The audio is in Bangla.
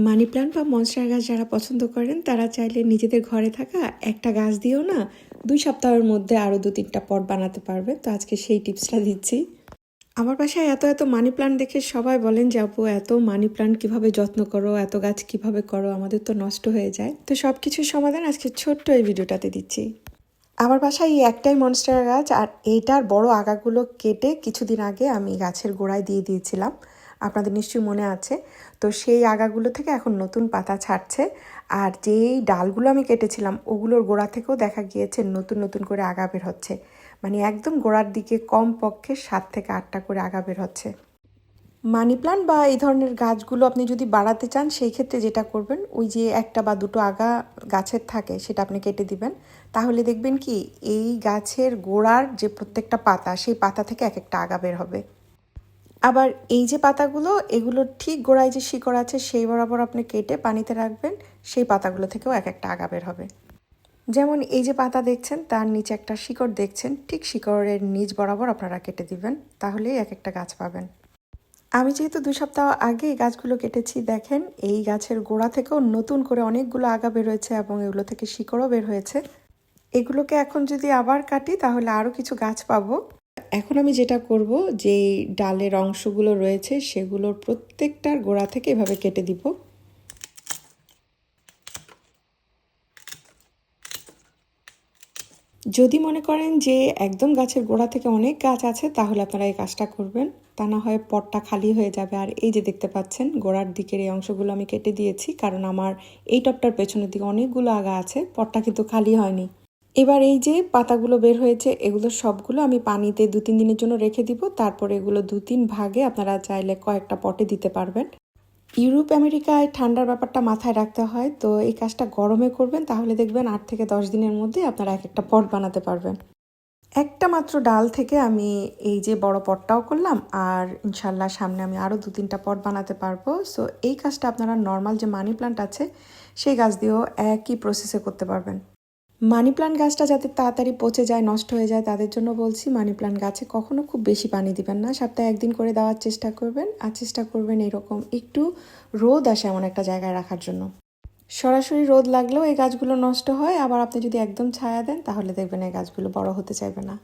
মানি প্ল্যান্ট বা মনস্টার গাছ যারা পছন্দ করেন তারা চাইলে নিজেদের ঘরে থাকা একটা গাছ দিয়েও না 2 সপ্তাহের মধ্যে আরও 2-3টা পট বানাতে পারবে। তো আজকে সেই টিপসটা দিচ্ছি। আমার বাসায় এত এত মানি প্ল্যান্ট দেখে সবাই বলেন যে আপু এত মানি প্ল্যান্ট কীভাবে যত্ন করো, এত গাছ কিভাবে করো, আমাদের তো নষ্ট হয়ে যায়। তো সব কিছুর সমাধান আজকে ছোট্ট এই ভিডিওটাতে দিচ্ছি। আমার বাসায় এই একটাই মনস্টার গাছ, আর এইটার বড় আগাগুলো কেটে কিছুদিন আগে আমি গাছের গোড়ায় দিয়ে দিয়েছিলাম, আপনাদের নিশ্চয়ই মনে আছে। তো সেই আগাগুলো থেকে এখন নতুন পাতা ছাড়ছে, আর যেই ডালগুলো আমি কেটেছিলাম ওগুলোর গোড়া থেকেও দেখা গিয়েছে নতুন নতুন করে আগা বের হচ্ছে। মানে একদম গোড়ার দিকে কমপক্ষে 7 থেকে 8টা করে আগা বের হচ্ছে। মানি প্ল্যান্ট বা এই ধরনের গাছগুলো আপনি যদি বাড়াতে চান সেই ক্ষেত্রে যেটা করবেন, ওই যে একটা বা দুটো আগা গাছের থাকে সেটা আপনি কেটে দিবেন। তাহলে দেখবেন কি এই গাছের গোড়ার যে প্রত্যেকটা পাতা, সেই পাতা থেকে এক একটা আগা বের হবে। আবার এই যে পাতাগুলো, এগুলোর ঠিক গোড়ায় যে শিকড় আছে সেই বরাবর আপনি কেটে পানিতে রাখবেন, সেই পাতাগুলো থেকেও এক একটা আগা বের হবে। যেমন এই যে পাতা দেখছেন তার নিচে একটা শিকড় দেখছেন, ঠিক শিকড়ের নিচ বরাবর আপনারা কেটে দিবেন, তাহলেই এক একটা গাছ পাবেন। আমি যেহেতু 2 সপ্তাহ আগে এই গাছগুলো কেটেছি, দেখেন এই গাছের গোড়া থেকেও নতুন করে অনেকগুলো আগা বের হয়েছে এবং এগুলো থেকে শিকড়ও বের হয়েছে। এগুলোকে এখন যদি আবার কাটি তাহলে আরও কিছু গাছ পাবো। এখন আমি যেটা করব, যে ডালের অংশগুলো রয়েছে সেগুলোর প্রত্যেকটার গোড়া থেকে এভাবে কেটে দিব। যদি মনে করেন যে একদম গাছের গোড়া থেকে অনেক গাছ আছে তাহলে আপনারা এই কাজটা করবেন, তা না হয় পটটা খালি হয়ে যাবে। আর এই যে দেখতে পাচ্ছেন গোড়ার দিকের এই অংশগুলো আমি কেটে দিয়েছি, কারণ আমার এই টবটার পেছনের দিকে অনেকগুলো আগা আছে, পটটা কিন্তু খালি হয়নি। এবার এই যে পাতাগুলো বের হয়েছে এগুলো সবগুলো আমি পানিতে 2-3 দিনের জন্য রেখে দিব, তারপরে এগুলো 2-3 ভাগে আপনারা চাইলে কয়েকটা পটে দিতে পারবেন। ইউরোপ আমেরিকায় ঠান্ডার ব্যাপারটা মাথায় রাখতে হয়, তো এই কাজটা গরমে করবেন, তাহলে দেখবেন 8 থেকে 10 দিনের মধ্যে আপনারা এক একটা পট বানাতে পারবেন। একটা মাত্র ডাল থেকে আমি এই যে বড় পটটাও করলাম, আর ইনশাল্লাহ সামনে আমি আরও 2-3টা পট বানাতে পারবো। সো এই কাজটা আপনারা নর্মাল যে মানি প্ল্যান্ট আছে সেই গাছ দিয়েও একই প্রসেসে করতে পারবেন। মানি প্ল্যান্ট গাছটা যাতে তাড়াতাড়ি পচে যায়, নষ্ট হয়ে যায়, তাদের জন্য বলছি মানি প্ল্যান্ট গাছে কখনো খুব বেশি পানি দিবেন না, সপ্তাহে 1 দিন করে দেওয়ার চেষ্টা করবেন। আর চেষ্টা করবেন এরকম একটু রোদ আসে এমন একটা জায়গায় রাখার জন্য। সরাসরি রোদ লাগলেও এই গাছগুলো নষ্ট হয়, আবার আপনি যদি একদম ছায়া দেন তাহলে দেখবেন এই গাছগুলো বড় হতে চাইবে না।